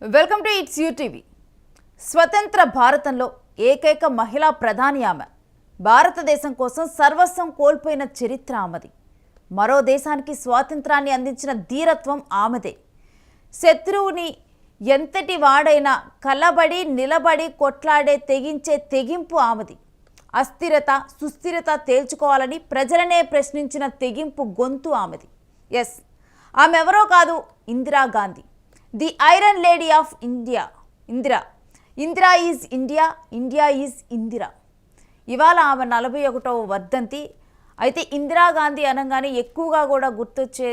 Welcome to it's UTV. స్వతంత్ర భారతంలో ఏకైక మహిళా ప్రధాని ఆమె. భారతదేశం కోసం సర్వస్వం కోల్పోయిన చరిత్ర ఆమెది. మరో దేశానికి స్వాతంత్రాన్ని అందించిన ధీరత్వం ఆమెదే. శత్రువుని ఎంతటి వాడైనా కలబడి నిలబడి కొట్లాడే తెగించే తెగింపు ఆమెది. అస్థిరత సుస్థిరత తేల్చుకోవాలని ప్రజలనే ప్రశ్నించిన తెగింపు గొంతు ఆమెది. ఎస్, ఆమె ఎవరో కాదు, Indira Gandhi, the iron lady of India. Indira is India, India is Indira. ఇవాళ ఆమె 41వ వర్ధంతి. అయితే ఇందిరాగాంధీ అనగానే ఎక్కువగా కూడా గుర్తొచ్చే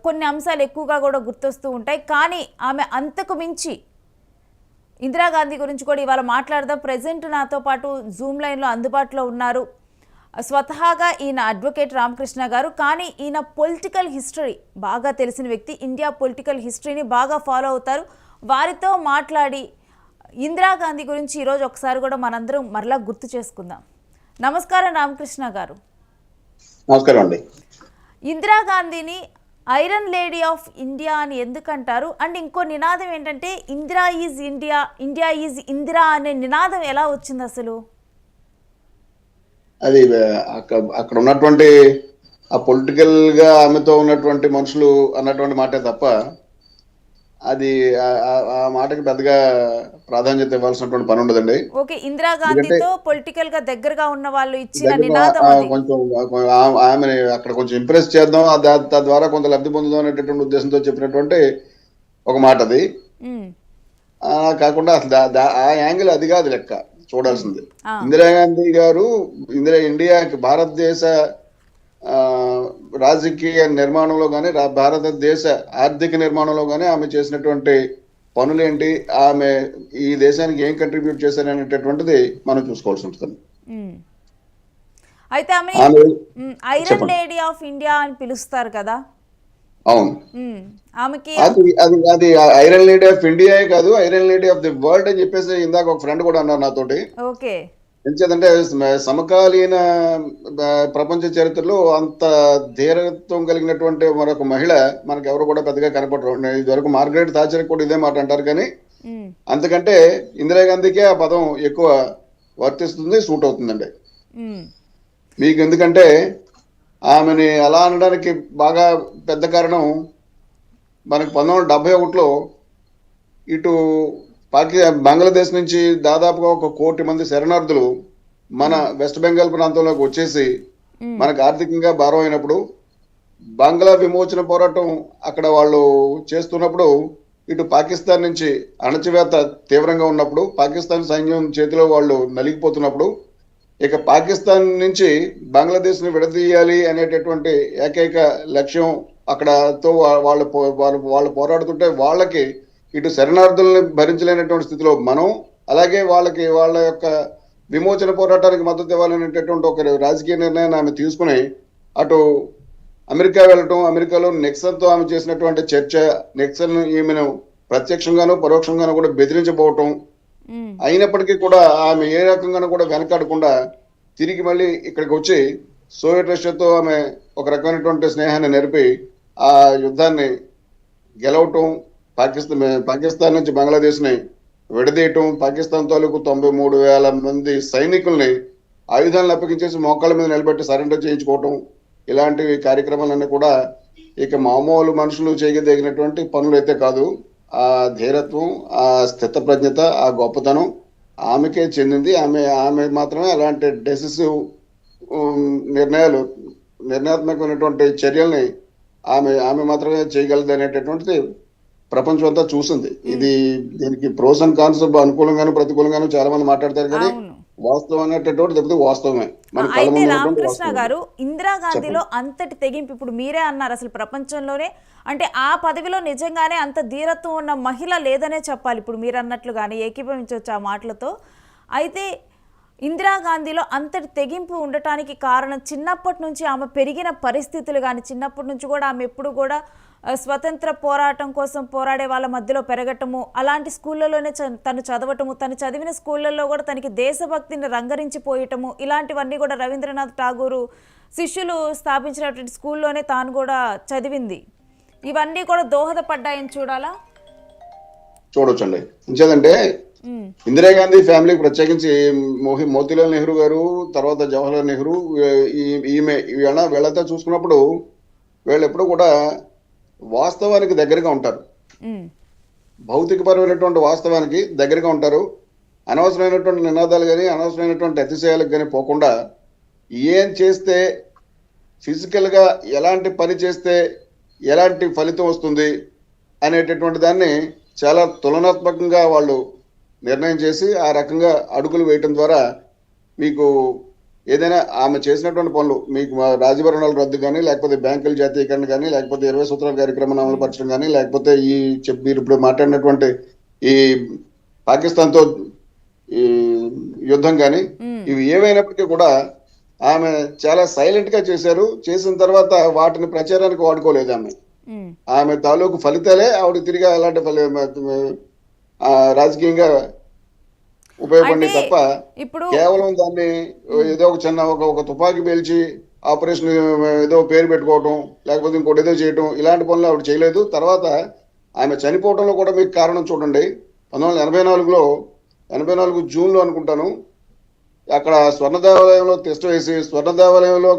కొన్ని అంశాలు ఎక్కువగా కూడా గుర్తొస్తూ ఉంటాయి. కానీ ఆమె అంతకు మించి ఇందిరాగాంధీ గురించి కూడా ఇవాళ మాట్లాడదాం. ప్రజెంట్ నాతో పాటు జూమ్ లైన్లో అందుబాటులో ఉన్నారు. స్వతహాగా ఈయన అడ్వకేట్ రామకృష్ణ గారు, కానీ ఈయన పొలిటికల్ హిస్టరీ బాగా తెలిసిన వ్యక్తి. ఇండియా పొలిటికల్ హిస్టరీని బాగా ఫాలో అవుతారు. వారితో మాట్లాడి ఇందిరాగాంధీ గురించి ఈరోజు ఒకసారి కూడా మనందరం మరలా గుర్తు చేసుకుందాం. నమస్కారం రామకృష్ణ గారు. నమస్కారం అండి. ఇందిరాగాంధీని ఐరన్ లేడీ ఆఫ్ ఇండియా అని ఎందుకంటారు? అండ్ ఇంకో నినాదం ఏంటంటే Indira is India, India is Indira అనే నినాదం ఎలా వచ్చింది అసలు? అది అక్కడ ఉన్నటువంటి ఆ పొలిటికల్ గా ఆమెతో ఉన్నటువంటి మనుషులు అన్నటువంటి మాటే తప్ప అది ఆ మాటకి పెద్దగా ప్రాధాన్యత ఇవ్వాల్సినటువంటి పని ఉండదండి. ఓకే, ఇందిరాగాంధీతో పొలిటికల్ గా దగ్గరగా ఉన్న వాళ్ళు ఇచ్చిన నినాదం కొంచెం ఆమె అక్కడ కొంచెం ఇంప్రెస్ చేద్దాం, తద్వారా కొంత లబ్ధి పొందుదాం అనేటటువంటి ఉద్దేశంతో చెప్పినటువంటి ఒక మాట అది. కాకుండా అసలు ఆ యాంగిల్ అది కాదు లెక్క చూడాల్సింది. ఇందిరాగాంధీ గారు ఇండియాకి భారతదేశ రాజకీయ నిర్మాణంలో కానీ భారతదేశ ఆర్థిక నిర్మాణంలో కానీ ఆమె చేసినటువంటి పనులేంటి, ఆమె ఈ దేశానికి ఏం కంట్రిబ్యూట్ చేశారు అనేటటువంటిది మనం చూసుకోవాల్సి ఉంటుంది. అయితే ఐరన్ లేడీ ఆఫ్ ఇండియా అని పిలుస్తారు కదా. అవును, ఆమెకి అది ఐరన్ లేడీ ఆఫ్ ఇండియా కాదు, iron lady of the world అని చెప్పేసి ఇందాక ఒక ఫ్రెండ్ కూడా అన్నారు నాతోటి. ఓకే, ఎంచేదంటే సమకాలీన ప్రపంచ చరిత్రలో అంత ధీరత్వం కలిగినటువంటి మరొక మహిళ మనకు ఎవరు కూడా పెద్దగా కనపడరు. ఇదివరకు మార్గరెట్ థాచర్ కూడా ఇదే మాట అంటారు, కానీ అంతకంటే ఇందిరాగాంధీకే ఆ పదం ఎక్కువ వర్తిస్తుంది, సూట్ అవుతుందండి మీకు. ఎందుకంటే ఆమెని అలా అనడానికి బాగా పెద్ద కారణం మనకు 1971లో ఇటు బంగ్లాదేశ్ నుంచి దాదాపుగా 1 కోటి మంది శరణార్థులు మన వెస్ట్ బెంగాల్ ప్రాంతంలోకి వచ్చేసి మనకు ఆర్థికంగా భారం అయినప్పుడు, బంగ్లా విమోచన పోరాటం అక్కడ వాళ్ళు చేస్తున్నప్పుడు, ఇటు పాకిస్తాన్ నుంచి అణచివేత తీవ్రంగా ఉన్నప్పుడు, పాకిస్తాన్ సైన్యం చేతిలో వాళ్ళు నలిగిపోతున్నప్పుడు, ఇక పాకిస్తాన్ నుంచి బంగ్లాదేశ్ ని విడదీయాలి అనేటటువంటి ఏకైక లక్ష్యం అక్కడతో వాళ్ళు పోరాడుతుంటే, వాళ్ళకి ఇటు శరణార్థుల్ని భరించలేనటువంటి స్థితిలో మనం, అలాగే వాళ్ళ యొక్క విమోచన పోరాటానికి మద్దతు ఇవ్వాలనేటటువంటి ఒక రాజకీయ నిర్ణయాన్ని ఆమె తీసుకుని అటు అమెరికా వెళ్ళటం, అమెరికాలో నిక్సన్తో ఆమె చేసినటువంటి చర్చ, నిక్సన్ ఈమెను ప్రత్యక్షంగాను పరోక్షంగాను కూడా బెదిరించబోవటం, అయినప్పటికీ కూడా ఆమె ఏ రకంగానూ కూడా వెనకాడకుండా తిరిగి మళ్ళీ ఇక్కడికి వచ్చి సోవియట్ రష్యాతో ఆమె ఒక రకమైనటువంటి స్నేహాన్ని నెరిపి ఆ యుద్ధాన్ని గెలవటం, పాకిస్తాన్ నుంచి బంగ్లాదేశ్ ని విడదీయటం, పాకిస్తాన్ తాలూకు 93,000 మంది సైనికుల్ని ఆయుధాలను అప్పగించేసి మోకాళ్ళ మీద నిలబెట్టి సరెండర్ చేయించుకోవటం, ఇలాంటి కార్యక్రమాలన్నీ కూడా ఇక మామూలు మనుషులు చేయదగినటువంటి పనులు అయితే కాదు. ఆ ధీరత్వం, ఆ స్థితప్రజ్ఞత, ఆ గొప్పతనం ఆమెకే చెందింది. ఆమె మాత్రమే అలాంటి డెసిసివ్ నిర్ణయాత్మకమైనటువంటి చర్యల్ని ఆమె మాత్రమే చేయగలదు అనేటటువంటిది ప్రపంచం అంతా చూసింది. దీనికి ప్రోస్ అండ్ కాన్స్ అనుకూలంగాను ప్రతికూలంగాను చాలా మంది మాట్లాడతారు, కానీ వాస్తవం అనేటటువంటి వాస్తవమే. అయితే రామకృష్ణ గారు, ఇందిరాగాంధీలో అంతటి తెగింపు, ఇప్పుడు మీరే అన్నారు అసలు ప్రపంచంలోనే అంటే ఆ పదవిలో నిజంగానే అంత ధీరత్వం ఉన్న మహిళ లేదనే చెప్పాలి. ఇప్పుడు మీరు అన్నట్లుగానే ఏకీభవించవచ్చు ఆ మాటలతో. అయితే ఇందిరాగాంధీలో అంతటి తెగింపు ఉండటానికి కారణం చిన్నప్పటి నుంచి ఆమె పెరిగిన పరిస్థితులు కానీ, చిన్నప్పటి నుంచి కూడా ఆమె ఎప్పుడు కూడా స్వతంత్ర పోరాటం కోసం పోరాడే వాళ్ళ మధ్యలో పెరగటము, అలాంటి స్కూళ్ళలోనే తను చదవటము, తను చదివిన స్కూళ్ళల్లో కూడా తనకి దేశభక్తిని రంగరించిపోయటము, ఇలాంటివన్నీ కూడా రవీంద్రనాథ్ ఠాగూర్ శిష్యులు స్థాపించినటువంటి స్కూల్లోనే తాను కూడా చదివింది. ఇవన్నీ కూడా దోహదపడ్డాయని చూడాలా? చూడొచ్చండి. ఇంకేదంటే ఉమ్, ఇందిరాగాంధీ ఫ్యామిలీకి ప్రత్యేకించి మోతీలాల్ నెహ్రూ గారు, తర్వాత జవహర్లాల్ నెహ్రూ, ఈమె వీళ్ళతో చూసుకున్నప్పుడు వీళ్ళు ఎప్పుడు కూడా వాస్తవానికి దగ్గరగా ఉంటారు. ఉమ్, భౌతికపరమైనటువంటి వాస్తవానికి దగ్గరగా ఉంటారు. అనవసరమైనటువంటి నినాదాలు కానీ అనవసరమైనటువంటి అతిశయాలకు కానీ పోకుండా ఏం చేస్తే ఫిజికల్ గా ఎలాంటి పని చేస్తే ఎలాంటి ఫలితం వస్తుంది అనేటటువంటి దాన్ని చాలా తులనాత్మకంగా వాళ్ళు నిర్ణయం చేసి ఆ రకంగా అడుగులు వేయటం ద్వారా మీకు ఏదైనా ఆమె చేసినటువంటి పనులు మీకు రాజభరణాల రద్దు కానీ, లేకపోతే బ్యాంకుల జాతీయకరణ కానీ, లేకపోతే 20 సూత్రాల కార్యక్రమాన్ని అమలుపరచడం కానీ, లేకపోతే మీరు ఇప్పుడు మాట్లాడినటువంటి ఈ పాకిస్తాన్తో ఈ యుద్ధం కానీ, ఉమ్, ఇవి ఏవైనప్పటికీ కూడా ఆమె చాలా సైలెంట్ గా చేశారు. చేసిన తర్వాత వాటిని ప్రచారానికి వాడుకోలేదు ఆమె. ఉమ్. ఆమె తాలూకు ఫలితాలే ఆవిడ తిరిగి అలాంటి రాజకీయంగా ఉపయోగపడి తప్ప ఇప్పుడు కేవలం దాన్ని ఏదో ఒక చిన్న ఒక తుపాకీ పేల్చి ఆపరేషన్ ఏదో పేరు పెట్టుకోవటం, లేకపోతే ఇంకోటి ఏదో చేయటం, ఇలాంటి పనులు ఆవిడ చేయలేదు. తర్వాత ఆమె చనిపోవడంలో కూడా మీకు కారణం చూడండి. 1984లో 84 జూన్లో అనుకుంటాను, అక్కడ స్వర్ణ దేవాలయంలో తిష్ట వేసి స్వర్ణ దేవాలయంలో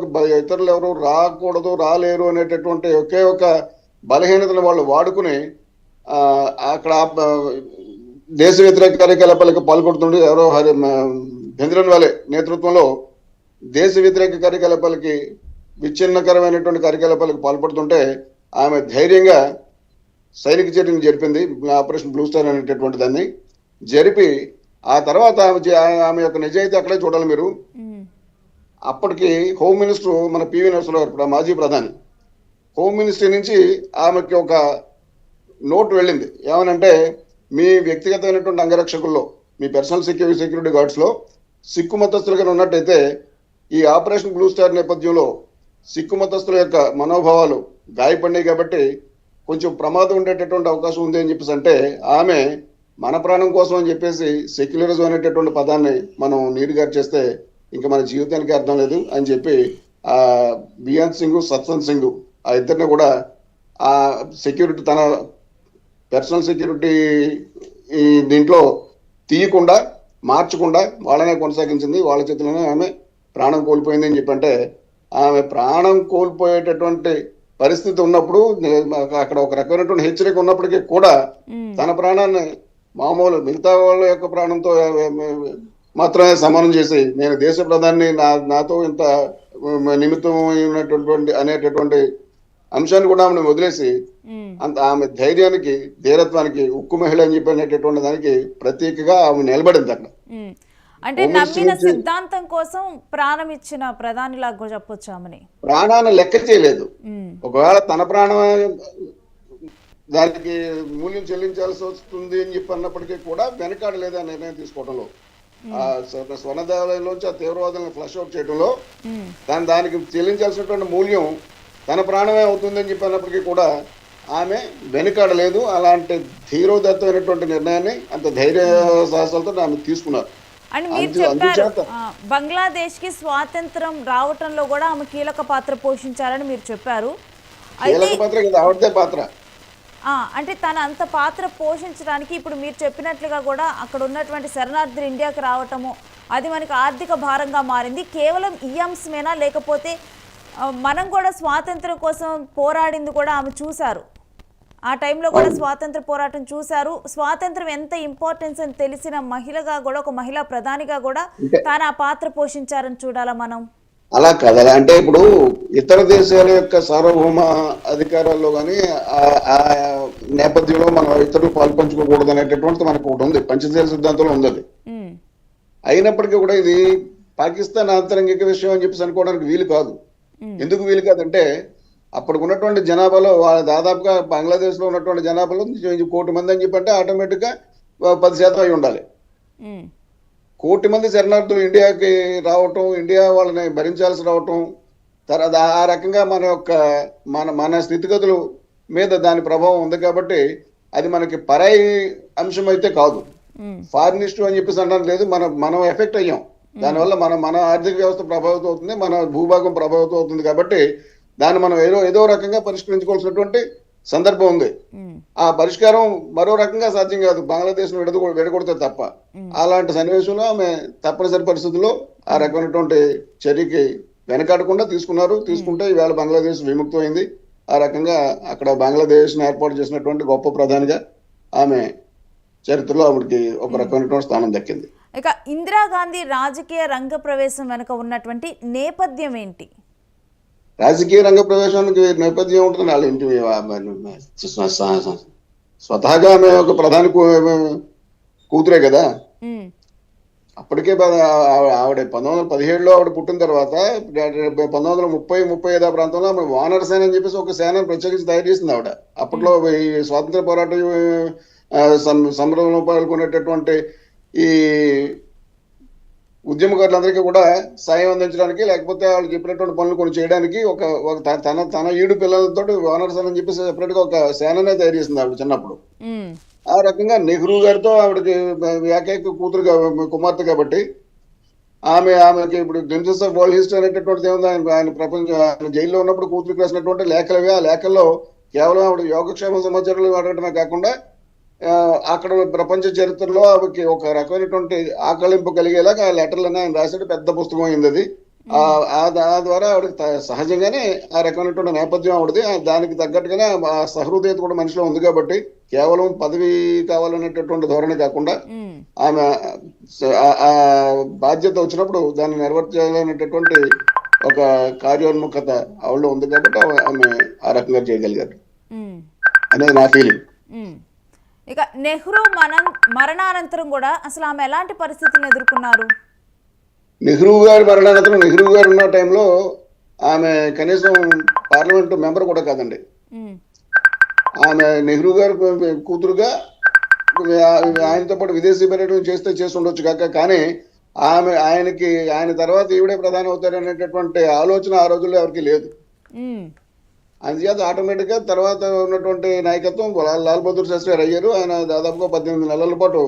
ఇతరులు ఎవరు రాకూడదు, రాలేరు అనేటటువంటి ఒకే ఒక బలహీనతను వాళ్ళు వాడుకుని అక్కడ దేశ వ్యతిరేక కార్యకలాపాలకు పాల్పడుతుండే ఎవరో భేంద్రన్ వాలే నేతృత్వంలో దేశ వ్యతిరేక కార్యకలాపాలకి విచ్ఛిన్నకరమైనటువంటి కార్యకలాపాలకు పాల్పడుతుంటే ఆమె ధైర్యంగా సైనిక చర్యను జరిపింది. ఆపరేషన్ బ్లూ స్టార్ అనేటటువంటి దాన్ని జరిపి ఆ తర్వాత ఆమె యొక్క నిజాయితీ అక్కడే చూడాలి మీరు. ఉమ్, అప్పటికి హోమ్ మినిస్టర్ మన పివి నరసింహారావు గారు, మాజీ ప్రధాని, హోమ్ మినిస్ట్రీ నుంచి ఆమెకి ఒక నోట్ వెళ్ళింది. ఏమనంటే, మీ వ్యక్తిగతమైనటువంటి అంగరక్షకుల్లో, మీ పర్సనల్ సెక్యూరిటీ గార్డ్స్ లో సిక్కు మతస్థులుగా ఉన్నట్టయితే ఈ ఆపరేషన్ బ్లూ స్టార్ నేపథ్యంలో సిక్కు మతస్థుల యొక్క మనోభావాలు గాయపడినాయి కాబట్టి కొంచెం ప్రమాదం ఉండేటటువంటి అవకాశం ఉంది అని చెప్పేసి అంటే ఆమె మన ప్రాణం కోసం అని చెప్పేసి సెక్యులరిజం అనేటటువంటి పదాన్ని మనం నీరుగారు చేస్తే ఇంకా మన జీవితానికి అర్థం లేదు అని చెప్పి ఆ బియాన్ సింగ్, సత్వంత్ సింగ్ ఆ ఇద్దరిని కూడా ఆ సెక్యూరిటీ తన పర్సనల్ సెక్యూరిటీ ఈ దీంట్లో తీయకుండా మార్చకుండా వాళ్ళనే కొనసాగించింది. వాళ్ళ చేతిలోనే ఆమె ప్రాణం కోల్పోయింది అని చెప్పంటే ఆమె ప్రాణం కోల్పోయేటటువంటి పరిస్థితి ఉన్నప్పుడు అక్కడ ఒక రకమైనటువంటి హెచ్చరిక ఉన్నప్పటికీ కూడా తన ప్రాణాన్ని మామూలు మిగతా వాళ్ళ యొక్క ప్రాణంతో మాత్రమే సమానం చేసి నేను దేశ ప్రధాని, నాతో ఇంత నిమిత్తం ఉన్నటువంటి అనేటటువంటి అంశాన్ని కూడా ఆమెను వదిలేసి అంత ఆమె ధైర్యానికి, ధీరత్వానికి ఉక్కు మహిళ అని చెప్పినటువంటి దానికి ప్రత్యేకగా ఆమె నిలబడింది అక్కడ. అంటే నమ్మిన సిద్ధాంతం కోసం ప్రాణం ఇచ్చిన ప్రధానిలాగా చెప్పొచ్చు ఆమెని. ప్రాణాన్ని లెక్క చేయలేదు. ఒకవేళ తన ప్రాణం దానికి మూల్యం చెల్లించాల్సి వస్తుంది అని చెప్పి అన్నప్పటికీ కూడా వెనకాడలేదు ఆ నిర్ణయం తీసుకోవడంలో. ఆ స్వర్ణ దేవాలయంలోంచి ఆ తీవ్రవాదులను ఫ్లష్ అవుట్ చేయడంలో దానికి చెల్లించాల్సినటువంటి మూల్యం తన ప్రాణమే అవుతుంది అని చెప్పి అన్నప్పటికీ కూడా ఆమె వెనుకాడలేదు. అలాంటి ధీరోదత్తమైనటువంటి నిర్ణయాన్ని అంత ధైర్య సాహసాలతో ఆమె తీసుకున్నారు. అని మీరు చెప్పారు. బంగ్లాదేశ్ కి స్వాతంత్రం రావటంలో కూడా ఆమె కీలక పాత్ర పోషించారని మీరు చెప్పారు. అంటే తన అంత పాత్ర పోషించడానికి ఇప్పుడు మీరు చెప్పినట్లుగా కూడా అక్కడ ఉన్నటువంటి శరణార్థులు ఇండియాకి రావటము అది మనకి ఆర్థిక భారంగా మారింది. కేవలం ఈ అంశమేనా, లేకపోతే మనం కూడా స్వాతంత్రం కోసం పోరాడింది కూడా ఆమె చూశారు. ఆ టైంలో కూడా స్వాతంత్ర పోరాటం చూశారు. స్వాతంత్రం ఎంత ఇంపార్టెన్స్ అని తెలిసిన మహిళగా కూడా, ఒక మహిళా ప్రధానిగా కూడా తాను ఆ పాత్ర పోషించారని చూడాలా మనం. అలా కదా, అంటే ఇప్పుడు ఇతర దేశాల యొక్క సార్వభౌమ అధికారాల్లో కానీ ఆ నేపథ్యంలో మనం ఇతరులు పాల్పంచుకోకూడదు అనేటటువంటిది మనకు ఒకటి ఉంది, పంచశీల సిద్ధాంతంలో ఉంది. అది అయినప్పటికీ కూడా ఇది పాకిస్తాన్ ఆంతరంగిక విషయం అని చెప్పేసి అనుకోవడానికి వీలు కాదు. ఎందుకు వీలు కాదంటే అప్పటికి ఉన్నటువంటి జనాభాలో దాదాపుగా బంగ్లాదేశ్ లో ఉన్నటువంటి జనాభాలో 1 కోటి మంది అని చెప్పంటే ఆటోమేటిక్ గా 10% అయి ఉండాలి. 1 కోటి మంది శరణార్థులు ఇండియాకి రావటం, ఇండియా వాళ్ళని భరించాల్సి రావటం, తర్వాత ఆ రకంగా మన యొక్క మన స్థితిగతులు మీద దాని ప్రభావం ఉంది. కాబట్టి అది మనకి పరాయి అంశం అయితే కాదు. ఫారినిస్ట్ అని చెప్పేసి అనడానికి లేదు. మనం ఎఫెక్ట్ అయ్యాం దానివల్ల. మన ఆర్థిక వ్యవస్థ ప్రభావితం అవుతుంది, మన భూభాగం ప్రభావితం అవుతుంది. కాబట్టి దాన్ని మనం ఏదో రకంగా పరిష్కరించుకోవాల్సినటువంటి సందర్భం ఉంది. ఉమ్, ఆ పరిష్కారం మరో రకంగా సాధ్యం కాదు, బంగ్లాదేశ్ విడగొడితే తప్ప. అలాంటి సన్నివేశంలో ఆమె తప్పనిసరి పరిస్థితుల్లో ఆ రకమైనటువంటి చర్యకి వెనకాడకుండా తీసుకుంటే ఈవేళ బంగ్లాదేశ్ విముక్తమైంది. ఆ రకంగా అక్కడ బంగ్లాదేశ్ ఏర్పాటు చేసినటువంటి గొప్ప ప్రధానిగా ఆమె చరిత్రలో ఆవిడకి ఒక రకమైనటువంటి స్థానం దక్కింది. ఇక ఇందిరాగాంధీ రాజకీయ రంగ ప్రవేశం వెనుక ఉన్నటువంటి నేపథ్యం ఏంటి? రాజకీయ రంగ ప్రవేశానికి నేపథ్యం ఉంటుంది. వాళ్ళ ఇంటి స్వతహాగా ఆమె ఒక ప్రధాని కూతురే కదా. ఉమ్, అప్పటికే ఆవిడ 1917లో ఆవిడ పుట్టిన తర్వాత 1930-35 ప్రాంతంలో ఆమె వానర సేన అని చెప్పేసి ఒక సేనను ప్రత్యేకించి తయారు చేసింది ఆవిడ. అప్పట్లో ఈ స్వాతంత్ర పోరాట సంబరంలో పాల్గొనేటటువంటి ఈ ఉద్యమకారులందరికీ కూడా సాయం అందించడానికి, లేకపోతే వాళ్ళు చెప్పినటువంటి పనులు కొన్ని చేయడానికి తన ఈడు పిల్లలతో వానర సేన అని చెప్పేసి సెపరేట్ గా ఒక సేననే తయారు చేసింది ఆవిడ చిన్నప్పుడు. ఉమ్, ఆ రకంగా నెహ్రూ గారితో ఆవిడకి ఏకైక కుమార్తె కాబట్టి ఆమెకి ఇప్పుడు గ్లిమ్సెస్ ఆఫ్ వరల్డ్ హిస్టరీ అనేటటువంటిది ఏముంది, ఆయన జైల్లో ఉన్నప్పుడు కూతురికి రాసినటువంటి లేఖలవి. ఆ లేఖల్లో కేవలం ఆవిడ యోగక్షేమ సమాచారాలు అడగడమే కాకుండా అక్కడ ప్రపంచ చరిత్రలో ఆమెకి ఒక రకమైనటువంటి ఆకలింపు కలిగేలాగా ఆ లెటర్లని ఆయన రాసాడు. పెద్ద పుస్తకం అయింది అది. ఆ ద్వారా ఆవిడకి సహజంగానే ఆ రకమైనటువంటి నేపథ్యం ఆవిడది. దానికి తగ్గట్టుగానే ఆ సహృదయత కూడా మనిషిలో ఉంది కాబట్టి కేవలం పదవి కావాలనేటటువంటి ధోరణి కాకుండా ఆమె ఆ బాధ్యత వచ్చినప్పుడు దాన్ని నెరవేర్చాలనేటటువంటి ఒక కార్యోన్ముఖత ఆవిడలో ఉంది కాబట్టి ఆమె ఆ రకంగా చేయగలిగారు అనేది నా ఫీలింగ్. ఇక నెహ్రూ మరణానంతరం కూడా అసలు ఆమె ఎలాంటి పరిస్థితిని ఎదుర్కొన్నారు? నెహ్రూ గారి మరణానంతరం నెహ్రూ గారు ఉన్న టైంలో ఆమె కనీసం పార్లమెంట్ మెంబర్ కూడా కాదండి. ఆమె నెహ్రూ గారు కూతురుగా ఆయనతో పాటు విదేశీ పర్యటన చేసి ఉండొచ్చు కాక, కానీ ఆయన తర్వాత ఈవిడే ప్రధాని అవుతారనేటటువంటి ఆలోచన ఆ రోజుల్లో ఎవరికి లేదు. అందుచేత ఆటోమేటిక్ గా తర్వాత ఉన్నటువంటి నాయకత్వం లాల్ బహదూర్ శాస్త్రి గారు అయ్యారు. ఆయన దాదాపుగా 18 నెలల పాటు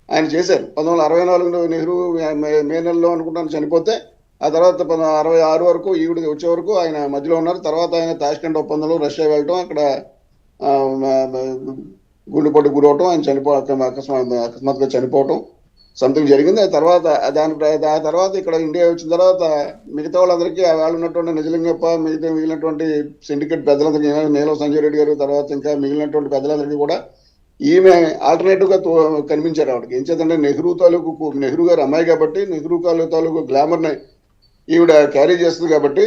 ఆయన చేశారు. 1964 నెహ్రూ మే నెలలో అనుకుంటాను చనిపోతే, ఆ తర్వాత 1966 వరకు ఈవిడ వచ్చే వరకు ఆయన మధ్యలో ఉన్నారు. తర్వాత ఆయన తాష్కెంట్ ఒప్పందంలో రష్యా వెళ్ళటం, అక్కడ గుండెపోటు గురవటం, ఆయన అకస్మాత్తుగా చనిపోవటం సంథింగ్ జరిగింది. ఆ తర్వాత ఇక్కడ ఇండియా వచ్చిన తర్వాత మిగతా వాళ్ళందరికీ వాళ్ళు ఉన్నటువంటి నిజలింగప్ప, మిగిలినటువంటి సిండికేట్ పెద్దలందరికీ, నీలం సంజయ్ రెడ్డి గారు, తర్వాత ఇంకా మిగిలినటువంటి పెద్దలందరికీ కూడా ఈమె ఆల్టర్నేటివ్ గా కనిపించారు ఆవిడకి. ఏం చేద్దంటే నెహ్రూ గారు అమ్మాయి కాబట్టి నెహ్రూ తాలూకు గ్లామర్ ని ఈవిడ క్యారీ చేస్తుంది కాబట్టి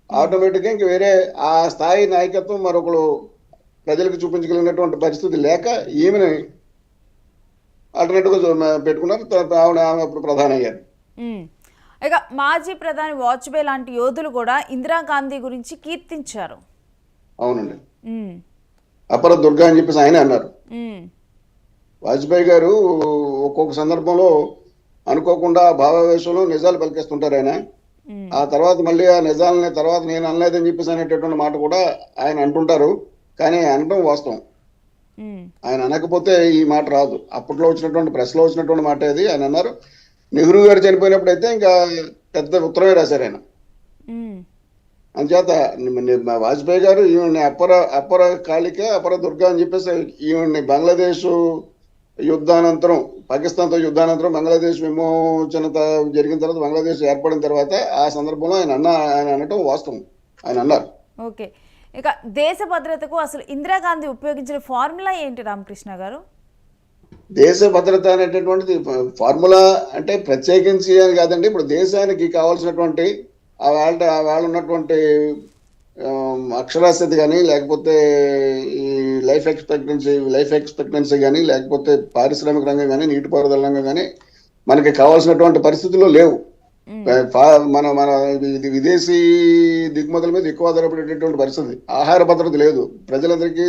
ఆటోమేటిక్ గా ఇంక వేరే ఆ స్థాయి నాయకత్వం మరొకరు ప్రజలకు చూపించగలిగినటువంటి పరిస్థితి లేక ఈమెని ఆల్టర్నేటివ్ గా పెట్టుకున్నారు. ఆమె అప్పుడు ప్రధాని అయ్యారు. ఇక మాజీ ప్రధాని వాజ్పేయి లాంటి యోధులు కూడా ఇందిరాగాంధీ గురించి కీర్తించారు. అవునండి, అపర దుర్గా అని చెప్పేసి ఆయన అన్నారు. వాజ్పేయి గారు ఒక్కొక్క సందర్భంలో అనుకోకుండా భావావేశంలో నిజాలు పలికేస్తుంటారు ఆయన. ఆ తర్వాత మళ్ళీ ఆ నిజాలని తర్వాత నేను అనలేదని చెప్పేసి అనేటటువంటి మాట కూడా ఆయన అంటుంటారు. కానీ అనడం వాస్తవం. ఆయన అనకపోతే ఈ మాట రాదు. అప్పట్లో వచ్చినటువంటి ప్రెస్ లో వచ్చినటువంటి మాట అది. ఆయన అన్నారు. నెహ్రూ గారు చనిపోయినప్పుడు అయితే ఇంకా పెద్ద ఉత్తరమే రాశారు ఆయన. అందుచేత వాజ్పేయి గారు ఈవిడ్ని అపర కాళిక, అపర దుర్గా అని చెప్పేసి ఈవిడ్ని బంగ్లాదేశ్ యుద్ధానంతరం, పాకిస్తాన్తో యుద్ధానంతరం బంగ్లాదేశ్ విమోచన జరిగిన తర్వాత, బంగ్లాదేశ్ ఏర్పడిన తర్వాత ఆ సందర్భంలో ఆయన అనటం వాస్తవం. ఆయన అన్నారు. ఓకే, ఇక దేశ భద్రతకు అసలు ఇందిరాగాంధీ ఉపయోగించిన ఫార్ములా ఏంటి రామకృష్ణ గారు? దేశ భద్రత అనేటటువంటిది ఫార్ములా అంటే ప్రత్యేకించి అని కాదండి. ఇప్పుడు దేశానికి కావాల్సినటువంటి వాళ్ళ ఉన్నటువంటి అక్షరాస్యత కానీ, లేకపోతే ఈ లైఫ్ ఎక్స్పెక్టెన్సీ కానీ, లేకపోతే పారిశ్రామిక రంగం కానీ, నీటిపారుదల రంగం కానీ మనకి కావాల్సినటువంటి పరిస్థితుల్లో లేవు. మన విదేశీ దిగుమతుల మీద ఎక్కువ ఆధారపడేటటువంటి పరిస్థితి. ఆహార భద్రత లేదు. ప్రజలందరికీ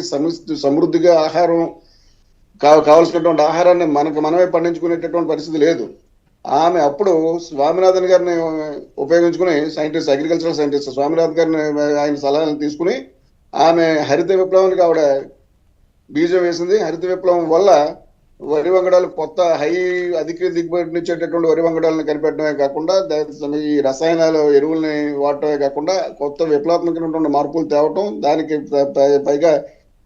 సమృద్ధిగా ఆహారం కావాల్సినటువంటి ఆహారాన్ని మనమే పండించుకునేటటువంటి పరిస్థితి లేదు. ఆమె అప్పుడు స్వామినాథన్ గారిని ఉపయోగించుకుని, అగ్రికల్చరల్ సైంటిస్ట్ స్వామినాథన్ గారిని ఆయన సలహాలను తీసుకుని ఆమె హరిత విప్లవానికి ఆవిడ బీజం వేసింది. హరిత విప్లవం వల్ల వరి వంగడాలు కొత్త అధిక దిగుబడినిచ్చేటటువంటి వరి వంగడాలను కనిపెట్టడమే కాకుండా, ఈ రసాయనాలు ఎరువుల్ని వాడటమే కాకుండా కొత్త విప్లవాత్మకమైనటువంటి మార్పులు తేవటం, దానికి పైగా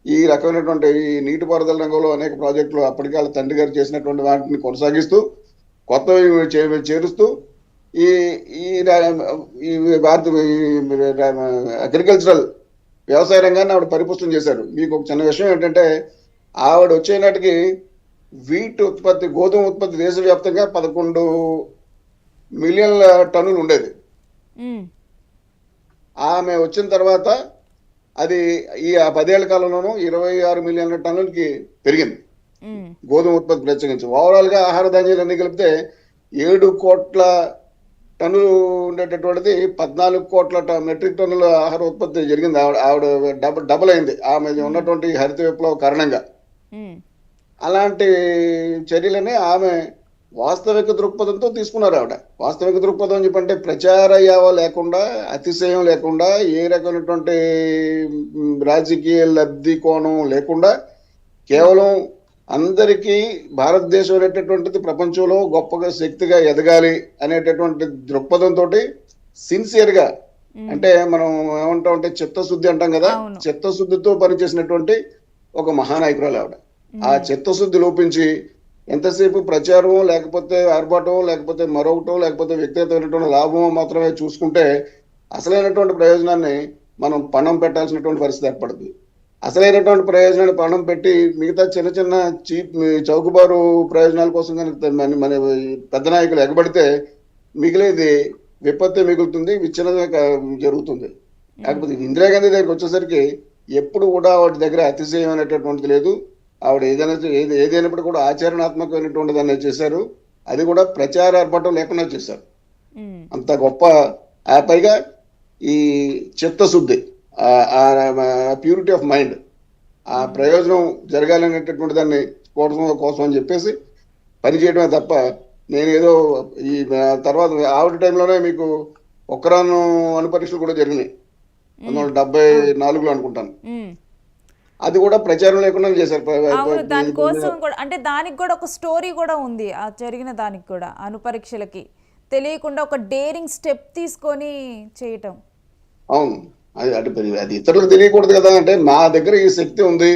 ఈ రకమైనటువంటి ఈ నీటిపారుదల రంగంలో అనేక ప్రాజెక్టులు అప్పటికే వాళ్ళ తండ్రి గారు చేసినటువంటి వాటిని కొనసాగిస్తూ కొత్తవి చేరుస్తూ ఈ ఈ ఈ భారత అగ్రికల్చరల్ వ్యవసాయ రంగాన్ని ఆవిడ పరిపుష్టం చేశారు. మీకు ఒక చిన్న విషయం ఏంటంటే ఆవిడ వచ్చే నాటికి వీట్ ఉత్పత్తి, గోధుమ ఉత్పత్తి దేశవ్యాప్తంగా 11 మిలియన్ల టన్నులు ఉండేది. ఆమె వచ్చిన తర్వాత అది ఈ 10 ఏళ్ల కాలంలోనూ 26 మిలియన్ల టన్నులకి పెరిగింది గోధుమ ఉత్పత్తి ప్రత్యేకించి. ఓవరాల్ గా ఆహార ధాన్యాలు అన్ని కలిపితే 7 కోట్ల టన్నులు ఉండేటటువంటిది 14 కోట్ల మెట్రిక్ టన్నుల ఆహార ఉత్పత్తి జరిగింది. ఆవిడ డబుల్ అయింది ఆమె ఉన్నటువంటి హరిత విప్లవ కారణంగా. అలాంటి చర్యలని ఆమె వాస్తవిక దృక్పథంతో తీసుకున్నారు. ఆవిడ వాస్తవిక దృక్పథం అని చెప్పంటే ప్రచార యావ లేకుండా, అతిశయం లేకుండా, ఏ రకమైనటువంటి రాజకీయ లబ్ధి కోణం లేకుండా కేవలం అందరికీ భారతదేశం అనేటటువంటిది ప్రపంచంలో గొప్పగా శక్తిగా ఎదగాలి అనేటటువంటి దృక్పథంతో సిన్సియర్ గా, అంటే మనం ఏమంటాం అంటే చిత్తశుద్ధి అంటాం కదా, చిత్తశుద్ధితో పనిచేసినటువంటి ఒక మహానాయకురాలు ఆవిడ. ఆ చిత్తశుద్ధి లోపించి ఎంతసేపు ప్రచారం లేకపోతే ఆర్భాటం లేకపోతే మరొకటో లేకపోతే వ్యక్తిగతమైనటువంటి లాభం మాత్రమే చూసుకుంటే అసలైనటువంటి ప్రయోజనాన్ని మనం పణం పెట్టాల్సినటువంటి పరిస్థితి ఏర్పడుతుంది. అసలైనటువంటి ప్రయోజనాన్ని పణం పెట్టి మిగతా చిన్న చిన్న చౌకబారు ప్రయోజనాల కోసం కనుక మన పెద్ద నాయకులు ఎగబడితే మిగిలేది విపత్తే మిగులుతుంది, విచ్ఛిన్నమే జరుగుతుంది. కాకపోతే ఇందిరాగాంధీ దగ్గరికి వచ్చేసరికి ఎప్పుడు కూడా వాటి దగ్గర అతిశయం అనేటటువంటిది లేదు. ఆవిడ ఏదైనప్పుడు కూడా ఆచరణాత్మకమైనటువంటి దాన్ని చేశారు. అది కూడా ప్రచార ఆర్భాటం లేకుండా చేశారు. అంత గొప్ప. ఆ పైగా ఈ చిత్తశుద్ధి, ప్యూరిటీ ఆఫ్ మైండ్, ఆ ప్రయోజనం జరగాలనేటటువంటి దాన్ని కోసం అని చెప్పేసి పనిచేయడమే తప్ప నేనేదో ఈ తర్వాత ఆవిడ టైంలోనే మీకు ఒక్కరాను అణుపరీక్షలు కూడా జరిగినాయి 1974లో అనుకుంటాను. అది కూడా ప్రచారం లేకుండా చేశారు. దానికోసం కూడా అంటే దానికి కూడా ఒక స్టోరీ కూడా ఉంది. ఆ జరిగిన దానికి కూడా అణుపరీక్షలకి తెలియకుండా ఒక డేరింగ్ స్టెప్ తీసుకొని చేయటం. అవును, అది ఇతరులకు తెలియకూడదు కదా. అంటే మా దగ్గర ఈ శక్తి ఉంది,